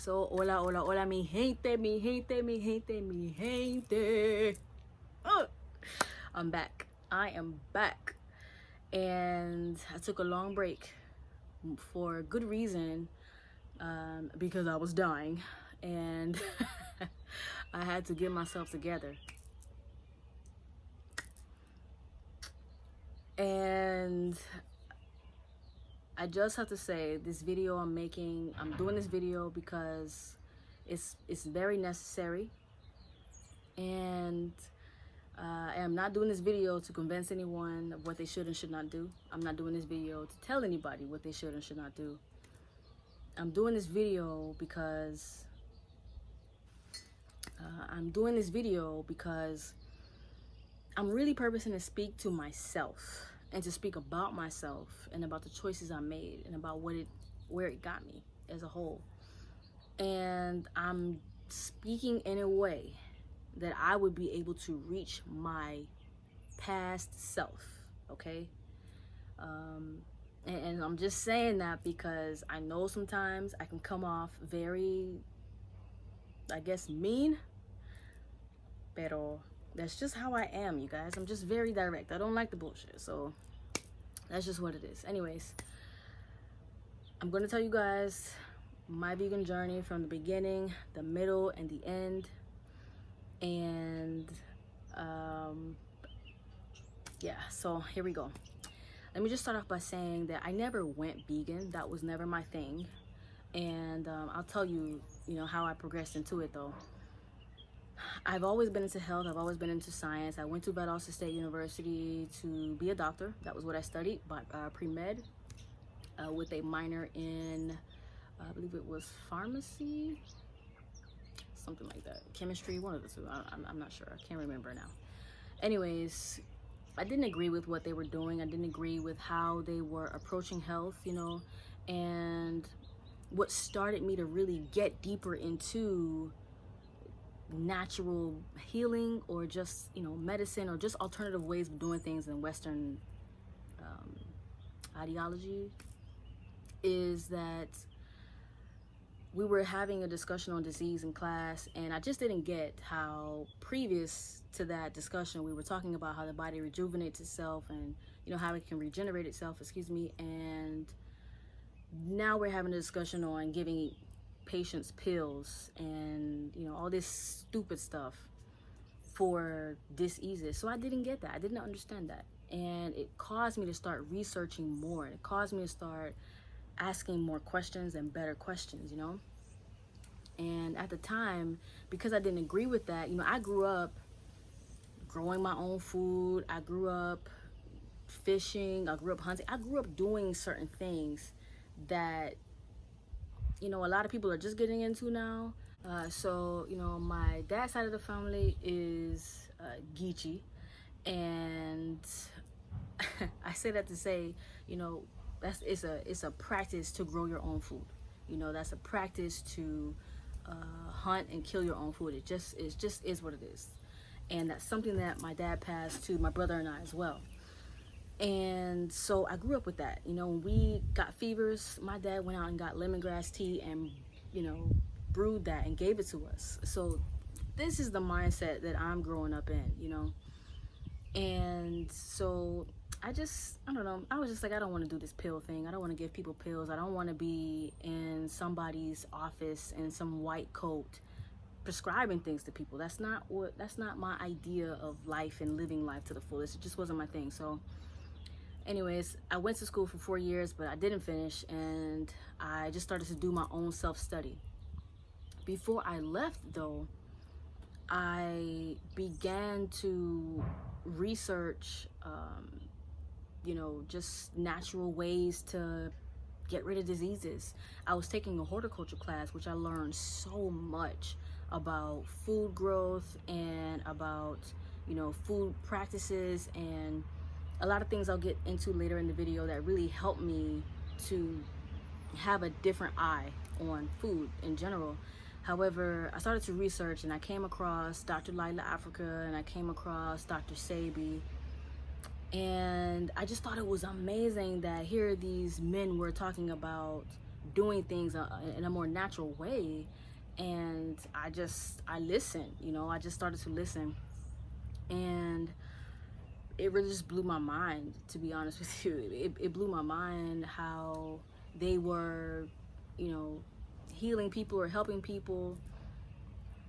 So, hola, hola, hola, mi gente, mi gente, mi gente, mi gente. I'm back. I am back. And I took a long break for good reason, because I was dying. And I had to get myself together. And I just have to say, this video I'm making, I'm doing this video because it's very necessary. And I am not doing this video to convince anyone of what they should and should not do. I'm not doing this video to tell anybody what they should and should not do. I'm doing this video because I'm really purposing to speak to myself and to speak about myself and about the choices I made and about where it got me as a whole. And I'm speaking in a way that I would be able to reach my past self, okay? And I'm just saying that because I know sometimes I can come off very, I guess, mean, pero that's just how I am, you guys. I'm just very direct. I don't like the bullshit, so that's just what it is. Anyways, I'm gonna tell you guys my vegan journey from the beginning, the middle, and the end. And yeah, so here we go. Let me just start off by saying that I never went vegan. That was never my thing. And I'll tell you, how I progressed into it though. I've always been into health. I've always been into science. I went to Valdosta State University to be a doctor. That was what I studied, but pre-med with a minor in, I believe it was pharmacy, something like that. Chemistry, one of the two. I'm not sure. I can't remember now. Anyways, I didn't agree with what they were doing. I didn't agree with how they were approaching health, and what started me to really get deeper into natural healing or just, medicine or just alternative ways of doing things in Western ideology is that we were having a discussion on disease in class, and I just didn't get how previous to that discussion we were talking about how the body rejuvenates itself and how it can regenerate itself, and now we're having a discussion on giving patients pills and all this stupid stuff for diseases. So I didn't get that. I didn't understand that, and it caused me to start researching more. It caused me to start asking more questions and better questions, And at the time, because I didn't agree with that, I grew up growing my own food. I grew up fishing. I grew up hunting. I grew up doing certain things that, a lot of people are just getting into now. So, my dad's side of the family is Geechee. And I say that to say, it's a practice to grow your own food. That's a practice to hunt and kill your own food. It just is what it is. And that's something that my dad passed to my brother and I as well. And so I grew up with that. When we got fevers, my dad went out and got lemongrass tea and, brewed that and gave it to us. So this is the mindset that I'm growing up in, And so I don't know. I was just like, I don't want to do this pill thing. I don't want to give people pills. I don't want to be in somebody's office in some white coat prescribing things to people. That's not my idea of life and living life to the fullest. It just wasn't my thing. So anyways, I went to school for 4 years, but I didn't finish, and I just started to do my own self-study. Before I left though, I began to research just natural ways to get rid of diseases. I was taking a horticulture class, which I learned so much about food growth and about food practices and a lot of things I'll get into later in the video that really helped me to have a different eye on food in general. However, I started to research and I came across Dr. Lila Africa and I came across Dr. Sebi. And I just thought it was amazing that here these men were talking about doing things in a more natural way. And I listened, I just started to listen. And it really just blew my mind, to be honest with you. It blew my mind how they were, healing people or helping people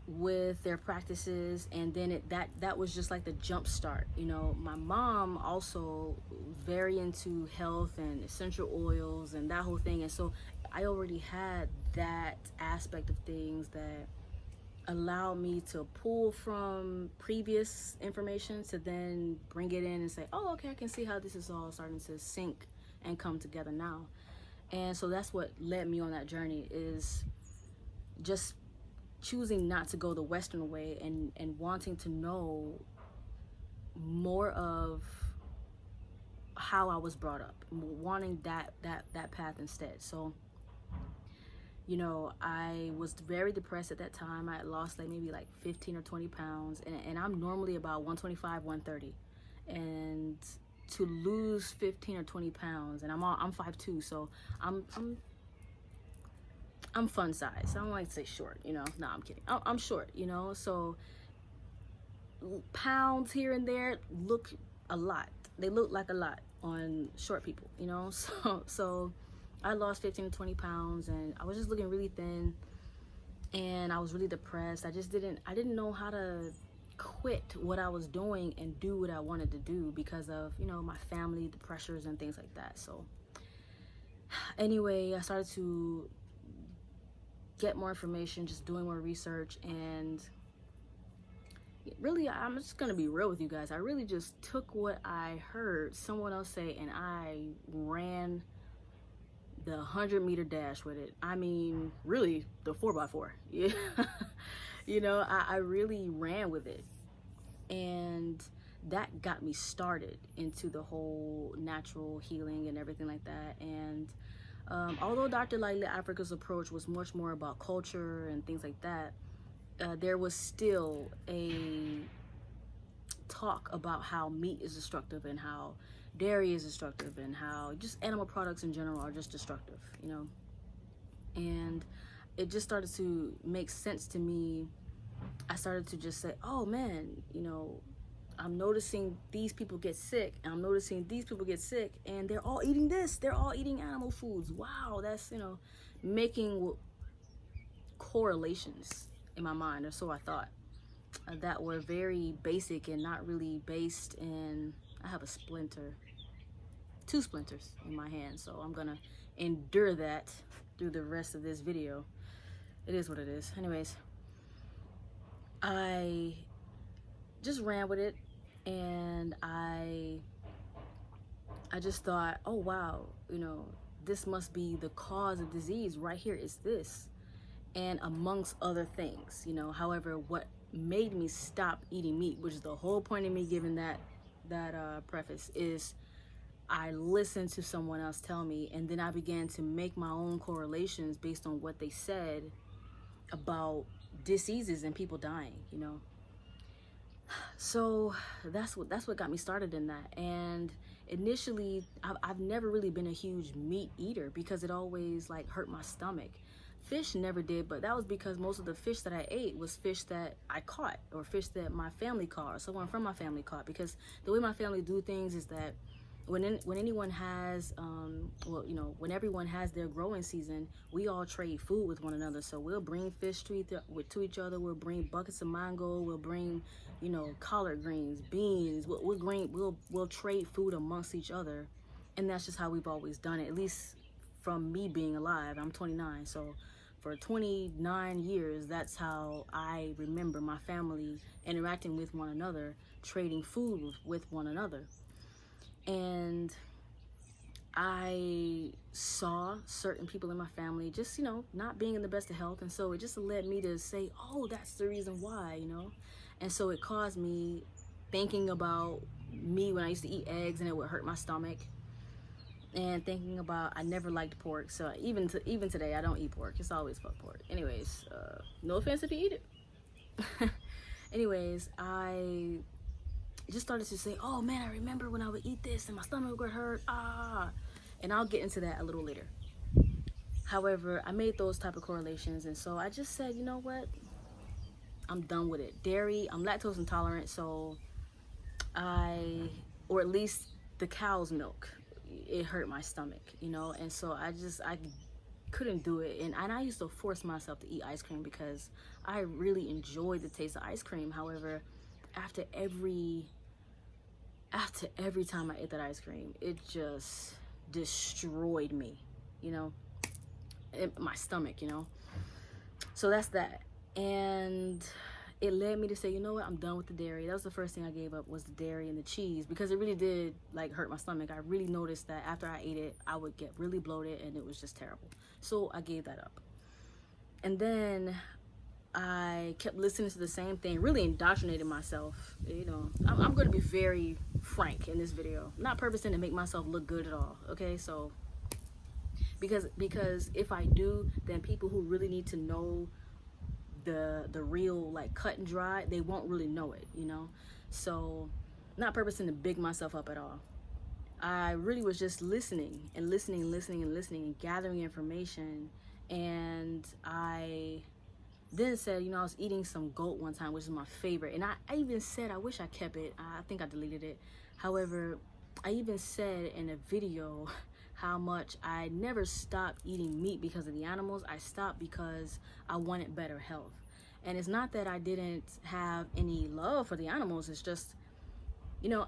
with their practices. And then that was just like the jump start. My mom also very into health and essential oils and that whole thing, and so I already had that aspect of things that allowed me to pull from previous information to then bring it in and say, oh, okay, I can see how this is all starting to sync and come together now. And so that's what led me on that journey, is just choosing not to go the Western way and wanting to know more of how I was brought up, wanting that path instead. So, I was very depressed at that time. I had lost maybe 15 or 20 pounds, and I'm normally about 125, 130. And to lose 15 or 20 pounds, and I'm 5'2", so I'm fun size. I don't like to say short, No, I'm kidding. I'm short, so pounds here and there look a lot. They look like a lot on short people, So I lost 15 to 20 pounds, and I was just looking really thin, and I was really depressed. I didn't know how to quit what I was doing and do what I wanted to do because of, my family, the pressures and things like that. So anyway, I started to get more information, just doing more research, and really, I'm just gonna be real with you guys. I really just took what I heard someone else say and I ran the 100-meter dash with it. I mean, really, the 4x4. Yeah. I really ran with it. And that got me started into the whole natural healing and everything like that. And although Dr. Laila Africa's approach was much more about culture and things like that, there was still a talk about how meat is destructive and how dairy is destructive and how just animal products in general are just destructive, And it just started to make sense to me. I started to just say, oh man, I'm noticing these people get sick, and I'm noticing these people get sick, and they're all eating this. They're all eating animal foods. Wow, that's, making correlations in my mind, or so I thought, that were very basic and not really based in. I have a splinter, 2 splinters in my hand, so I'm gonna endure that through the rest of this video. It is what it is. Anyways, I just ran with it, and I just thought, oh wow, this must be the cause of disease right here, is this, and amongst other things, However, what made me stop eating meat, which is the whole point of me giving that preface, is I listened to someone else tell me, and then I began to make my own correlations based on what they said about diseases and people dying, So that's what got me started in that. And initially, I've never really been a huge meat eater because it always hurt my stomach. Fish never did, but that was because most of the fish that I ate was fish that I caught, or fish that my family caught, or someone from my family caught. Because the way my family do things is that when anyone has, when everyone has their growing season, we all trade food with one another. So we'll bring fish to each other. We'll bring buckets of mango. We'll bring, collard greens, beans. We'll trade food amongst each other, and that's just how we've always done it. At least from me being alive. I'm 29, so for 29 years, that's how I remember my family interacting with one another, trading food with one another. And I saw certain people in my family just, not being in the best of health. And so it just led me to say, oh, that's the reason why, And so it caused me thinking about me when I used to eat eggs and it would hurt my stomach. And thinking about, I never liked pork. So even today, I don't eat pork. It's always fuck pork. Anyways, no offense if you eat it. Anyways, I just started to say, oh man, I remember when I would eat this and my stomach would hurt. And I'll get into that a little later. However, I made those type of correlations, and so I just said, you know what, I'm done with it. Dairy, I'm lactose intolerant, so or at least the cow's milk, it hurt my stomach, and so I couldn't do it. And I used to force myself to eat ice cream because I really enjoyed the taste of ice cream. However, after every time I ate that ice cream, it just destroyed me, you know, my stomach, So that's that. And it led me to say, you know what, I'm done with the dairy. That was the first thing I gave up, was the dairy and the cheese, because it really did like hurt my stomach. I really noticed that after I ate it, I would get really bloated and it was just terrible. So I gave that up. And then I kept listening to the same thing, really indoctrinated myself. I'm going to be very frank in this video, not purposing to make myself look good at all. Okay, so because if I do, then people who really need to know the real, like, cut and dry, they won't really know it, So not purposing to big myself up at all. I really was just listening and gathering information. And I then said, I was eating some goat one time, which is my favorite. And I even said, I wish I kept it. I think I deleted it. However, I even said in a video how much I never stopped eating meat because of the animals. I stopped because I wanted better health. And it's not that I didn't have any love for the animals. It's just,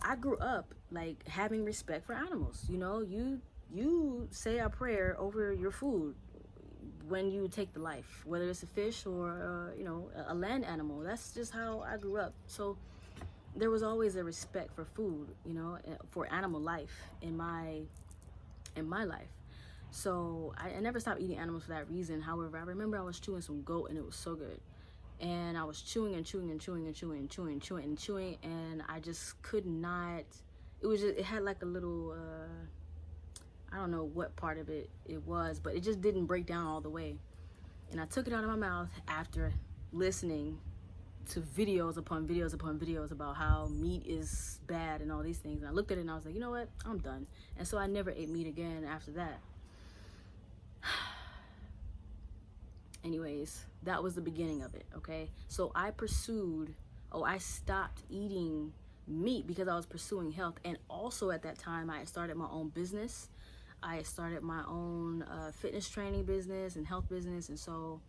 I grew up like having respect for animals. You say a prayer over your food when you take the life, whether it's a fish or a land animal. That's just how I grew up. So there was always a respect for food, for animal life in my life. So I never stopped eating animals for that reason. However, I remember I was chewing some goat and it was so good. And I was chewing, and I just could not. It had like a little, I don't know what part of it was, but it just didn't break down all the way. And I took it out of my mouth after listening to videos upon videos about how meat is bad and all these things. And I looked at it and I was like, you know what, I'm done. And so I never ate meat again after that. Anyways, that was the beginning of it, okay? So I stopped eating meat because I was pursuing health. And also at that time, I started my own business. I started my own fitness training business and health business. And so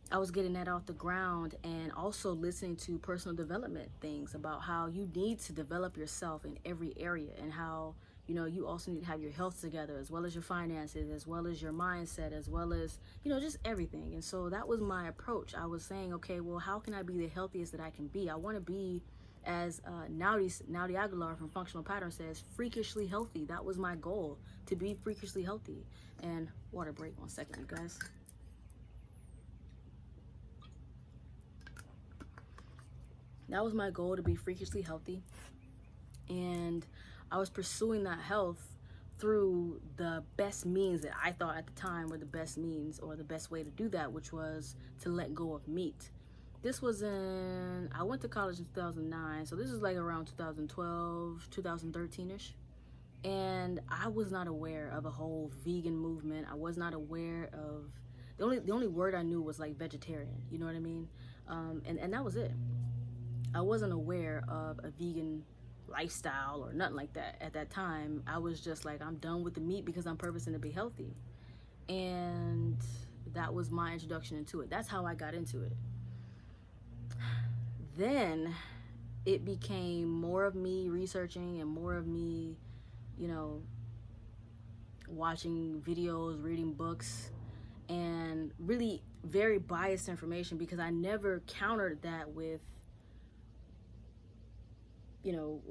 I was getting that off the ground, and also listening to personal development things about how you need to develop yourself in every area, and how you also need to have your health together, as well as your finances, as well as your mindset, as well as just everything. And so that was my approach. I was saying, okay, well, how can I be the healthiest that I can be? I want to be, as Naudi Aguilar from Functional Pattern says, freakishly healthy. That was my goal, to be freakishly healthy. And water break 1 second, you guys. That was my goal, to be freakishly healthy. And I was pursuing that health through the best means that I thought at the time were the best means, or the best way to do that, which was to let go of meat. This was I went to college in 2009, so this is like around 2012, 2013-ish. And I was not aware of a whole vegan movement. I was not aware of, the only word I knew was like vegetarian, you know what I mean? And that was it. I wasn't aware of a vegan lifestyle or nothing like that at that time. I was just like, I'm done with the meat because I'm purposing to be healthy. And that was my introduction into it. That's how I got into it. Then it became more of me researching and more of me, watching videos, reading books, and really very biased information, because I never countered that with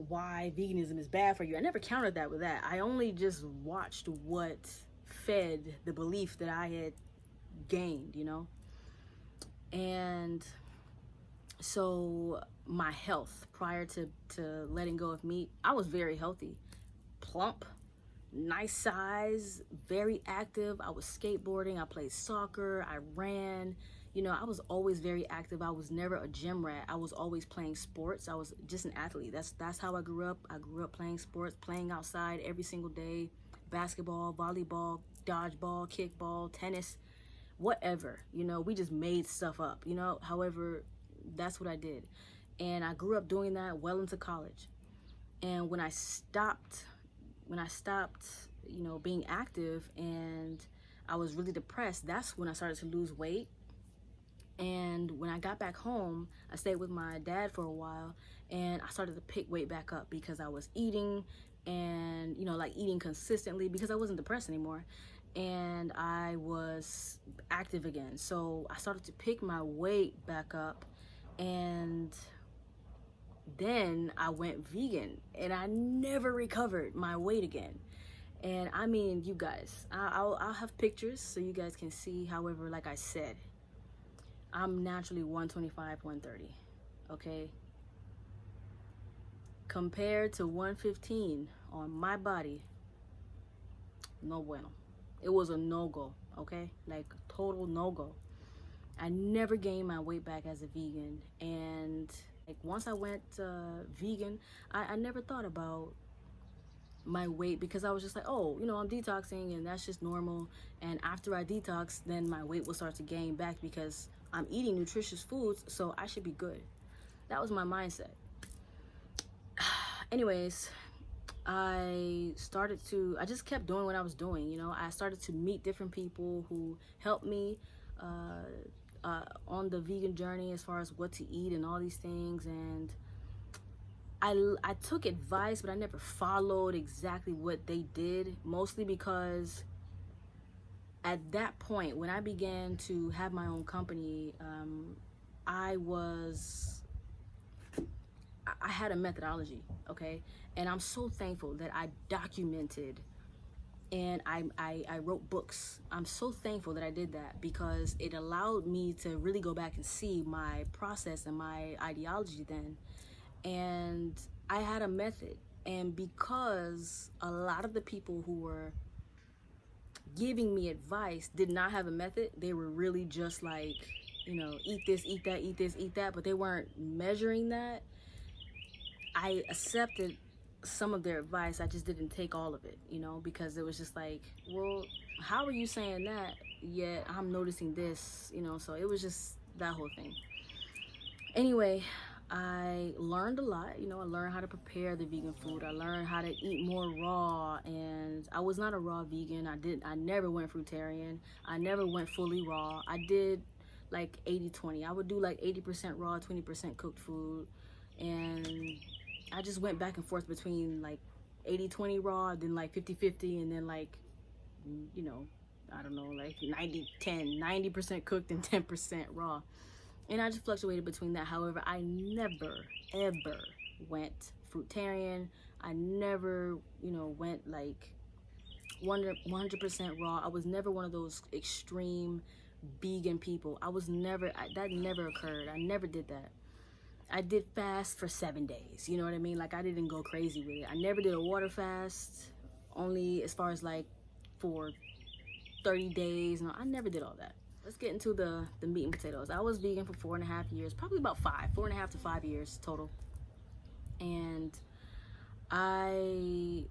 why veganism is bad for you. I never countered that with that. I only just watched what fed the belief that I had gained, And so my health prior to letting go of meat, I was very healthy, plump, nice size, very active. I was skateboarding, I played soccer, I ran. I was always very active. I was never a gym rat. I was always playing sports. I was just an athlete. That's how I grew up. I grew up playing sports, playing outside every single day, basketball, volleyball, dodgeball, kickball, tennis, whatever. You know, we just made stuff up, you know. However, that's what I did. And I grew up doing that well into college. And when I stopped, you know, being active and I was really depressed, that's when I started to lose weight. And when I got back home, I stayed with my dad for a while, and I started to pick weight back up because I was eating, and, you know, like eating consistently because I wasn't depressed anymore, and I was active again. So I started to pick my weight back up, and then I went vegan, and I never recovered my weight again. And I mean, you guys, I'll have pictures so you guys can see. However, like I said, I'm naturally 125, 130, okay? Compared to 115 on my body, no bueno. It was a no-go, okay? Like, total no-go. I never gained my weight back as a vegan. And like, once I went vegan, I never thought about my weight because I was just like, oh, you know, I'm detoxing and that's just normal. And after I detox, then my weight will start to gain back because I'm eating nutritious foods, so I should be good. That was my mindset. Anyways, I just kept doing what I was doing, you know. I started to meet different people who helped me on the vegan journey as far as what to eat and all these things. And I took advice, but I never followed exactly what they did, mostly because at that point, when I began to have my own company, I had a methodology, okay? And I'm so thankful that I documented and I wrote books. I'm so thankful that I did that because it allowed me to really go back and see my process and my ideology then. And I had a method. And because a lot of the people who were giving me advice did not have a method, they were really just like, you know, eat this, eat that, eat this, eat that, but they weren't measuring that. I accepted some of their advice. I just didn't take all of it, you know, because it was just like, well, how are you saying that yet I'm noticing this, you know? So it was just that whole thing. Anyway, I learned a lot, you know. I learned how to prepare the vegan food. I learned how to eat more raw, and I was not a raw vegan. I never went fruitarian. I never went fully raw. I did like 80-20. I would do like 80% raw, 20% cooked food, and I just went back and forth between like 80-20 raw, then like 50-50, and then like, you know, I don't know, like 90-10, 90% cooked and 10% raw. And I just fluctuated between that. However, I never, ever went fruitarian. I never, you know, went like 100% raw. I was never one of those extreme vegan people. That never occurred. I never did that. I did fast for 7 days. You know what I mean? Like, I didn't go crazy with it. I never did a water fast, only as far as like for 30 days. No, I never did all that. Let's get into the meat and potatoes. I was vegan for 4.5 years, probably about 4.5 to 5 years total. And as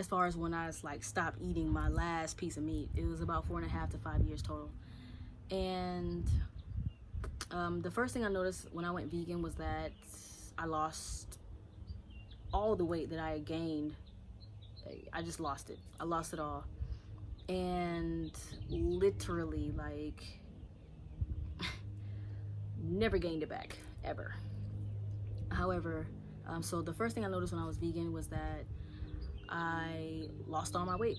far as when I like stopped eating my last piece of meat, it was about 4.5 to 5 years total. And the first thing I noticed when I went vegan was that I lost all the weight that I had gained. I just lost it. I lost it all. And literally, like, never gained it back, ever. However, so the first thing I noticed when I was vegan was that I lost all my weight.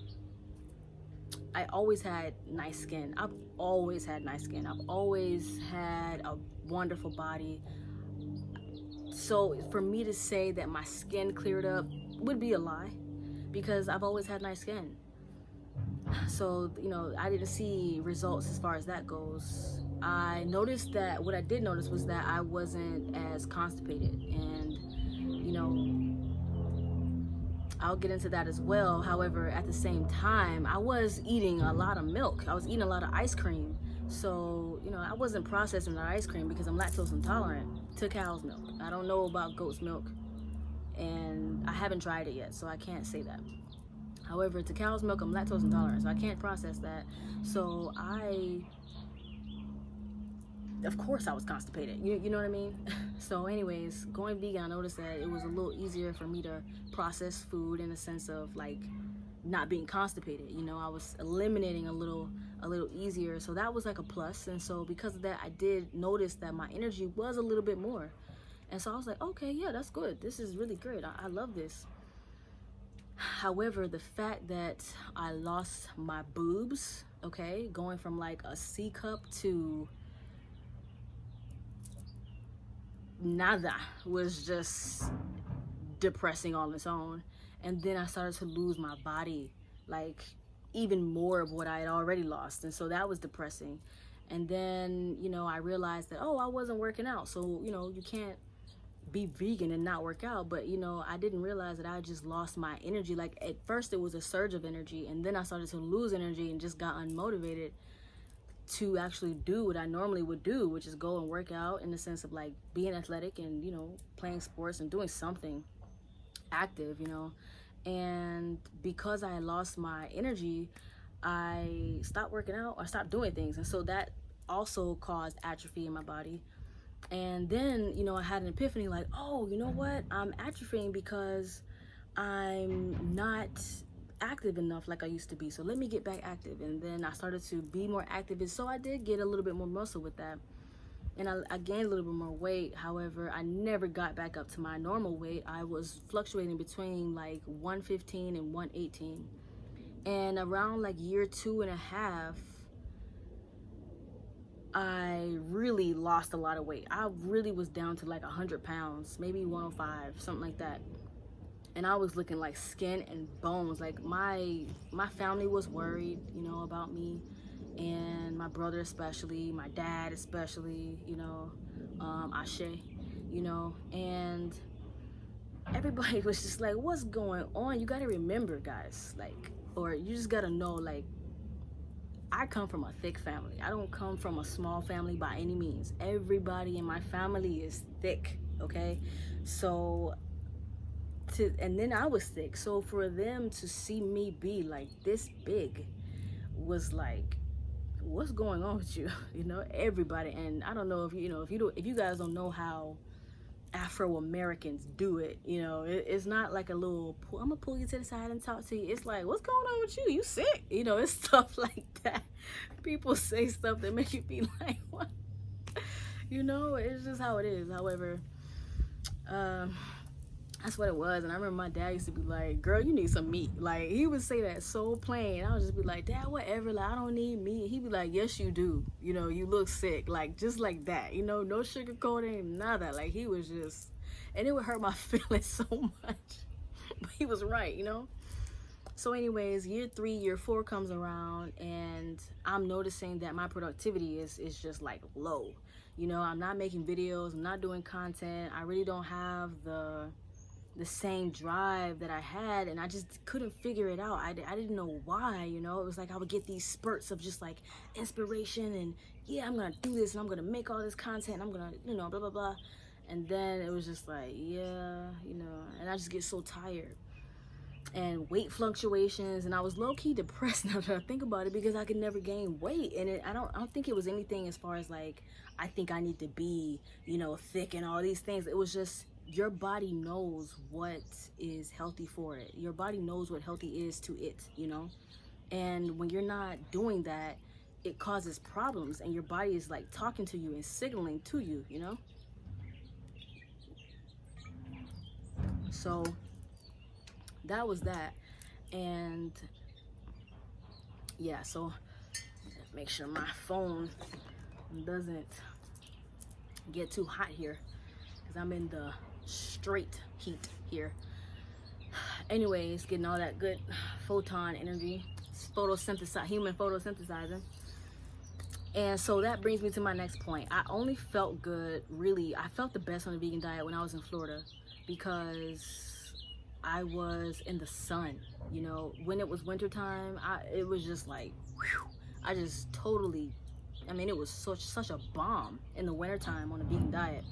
I always had nice skin. I've always had nice skin. I've always had a wonderful body. So for me to say that my skin cleared up would be a lie, because I've always had nice skin. So, you know, I didn't see results as far as that goes. I noticed that what I did notice was that I wasn't as constipated, and, you know, I'll get into that as well. However, at the same time, I was eating a lot of milk. I was eating a lot of ice cream. So, you know, I wasn't processing the ice cream because I'm lactose intolerant to cow's milk. I don't know about goat's milk, and I haven't tried it yet, so I can't say that. However, to cow's milk, I'm lactose intolerant, so I can't process that. So of course I was constipated. You know what I mean? So anyways, going vegan, I noticed that it was a little easier for me to process food in a sense of like not being constipated. You know, I was eliminating a little easier. So that was like a plus. And so because of that, I did notice that my energy was a little bit more. And so I was like, okay, yeah, that's good. This is really great. I love this. However, the fact that I lost my boobs, okay, going from like a C cup to nada was just depressing on its own. And then I started to lose my body, like even more of what I had already lost. And so that was depressing. And then, you know, I realized that, oh, I wasn't working out. So, you know, you can't be vegan and not work out. But, you know, I didn't realize that I just lost my energy. Like at first it was a surge of energy, and then I started to lose energy and just got unmotivated to actually do what I normally would do, which is go and work out in the sense of like being athletic and, you know, playing sports and doing something active, you know. And because I lost my energy, I stopped working out, I stopped doing things. And so that also caused atrophy in my body. And then, you know, I had an epiphany like, oh, you know what? I'm atrophying because I'm not active enough like I used to be. So let me get back active. And then I started to be more active. And so I did get a little bit more muscle with that. And I gained a little bit more weight. However, I never got back up to my normal weight. I was fluctuating between like 115 and 118. And around like year 2.5, I really lost a lot of weight. I really was down to like 100 pounds, maybe 105, something like that. And I was looking like skin and bones. Like my family was worried, you know, about me, and my brother especially, my dad especially, you know, Ashe, you know, and everybody was just like, what's going on? You gotta remember, guys, like, or you just gotta know, like, I come from a thick family. I don't come from a small family by any means. Everybody in my family is thick, okay? So, and then I was thick. So for them to see me be like this big was like, what's going on with you? You know, everybody. And I don't know if if you guys don't know how Afro-Americans do it, you know, it's not like a little, I'm gonna pull you to the side and talk to you. It's like, what's going on with you? You sick? You know, it's stuff like that. People say stuff that make you be like, what? You know, it's just how it is. However, that's what it was. And I remember my dad used to be like, girl, you need some meat. Like, he would say that so plain. I would just be like, Dad, whatever, like, I don't need meat. He'd be like, yes, you do. You know, you look sick. Like, just like that. You know, no sugarcoating, nada. Like, he was just, and it would hurt my feelings so much. But he was right, you know? So anyways, year 3, year 4 comes around, and I'm noticing that my productivity is just like low. You know, I'm not making videos. I'm not doing content. I really don't have the same drive that I had, and I just couldn't figure it out. I didn't know why, you know. It was like I would get these spurts of just like inspiration and, yeah, I'm gonna do this and I'm gonna make all this content and I'm gonna, you know, blah blah blah. And then it was just like, yeah, you know, and I just get so tired. And weight fluctuations, and I was low-key depressed now that I think about it, because I could never gain weight. And I don't think it was anything as far as like, I think I need to be, you know, thick and all these things. It was just, your body knows what is healthy for it. Your body knows what healthy is to it, you know? And when you're not doing that, it causes problems, and your body is like talking to you and signaling to you, you know? So that was that. And yeah, so make sure my phone doesn't get too hot here, because I'm in the straight heat here. Anyways, getting all that good photon energy, human photosynthesizing. And so that brings me to my next point. I only felt good, really, I felt the best on the vegan diet when I was in Florida, because I was in the sun. You know, when it was wintertime, it was just like, whew, I just totally, I mean, it was such a bomb in the wintertime on the vegan diet.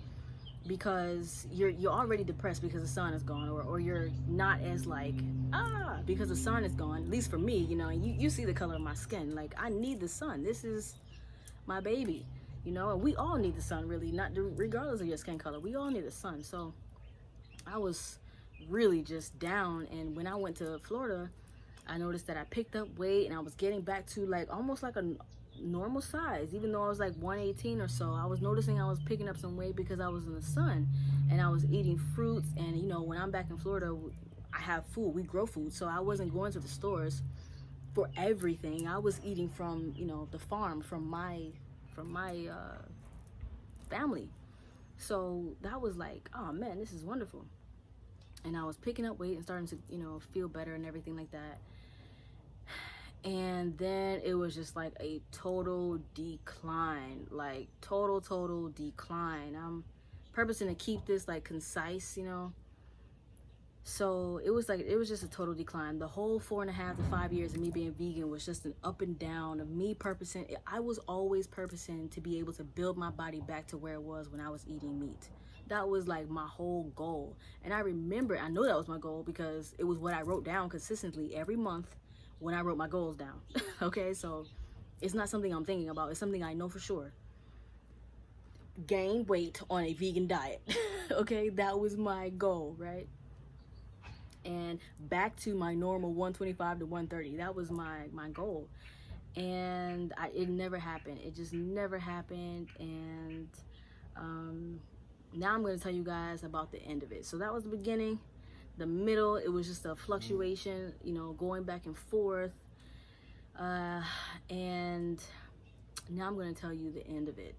because you're already depressed because the sun is gone, or you're not as like because the sun is gone, at least for me, you know. And you see the color of my skin, like I need the sun. This is my baby, you know. And we all need the sun, really, not regardless of your skin color, we all need the sun. So I was really just down, and when I went to Florida, I noticed that I picked up weight and I was getting back to like almost like a normal size, even though I was like 118 or so. I was noticing I was picking up some weight because I was in the sun and I was eating fruits. And you know, when I'm back in Florida, I have food, we grow food, so I wasn't going to the stores for everything. I was eating from, you know, the farm, from my family. So that was like, oh man, this is wonderful. And I was picking up weight and starting to, you know, feel better and everything like that. And then it was just like a total decline, like total decline. I'm purposing to keep this like concise, you know. So it was like, it was just a total decline. The whole 4.5 to 5 years of me being vegan was just an up and down of me purposing. I was always purposing to be able to build my body back to where it was when I was eating meat. That was like my whole goal. And I remember, I know that was my goal because it was what I wrote down consistently every month when I wrote my goals down. Okay, so it's not something I'm thinking about, it's something I know for sure. Gain weight on a vegan diet. Okay, that was my goal, right? And back to my normal 125 to 130. That was my goal. And it never happened. It just never happened. And now I'm going to tell you guys about the end of it. So that was the beginning. The middle, it was just a fluctuation, you know, going back and forth. And now I'm going to tell you the end of it.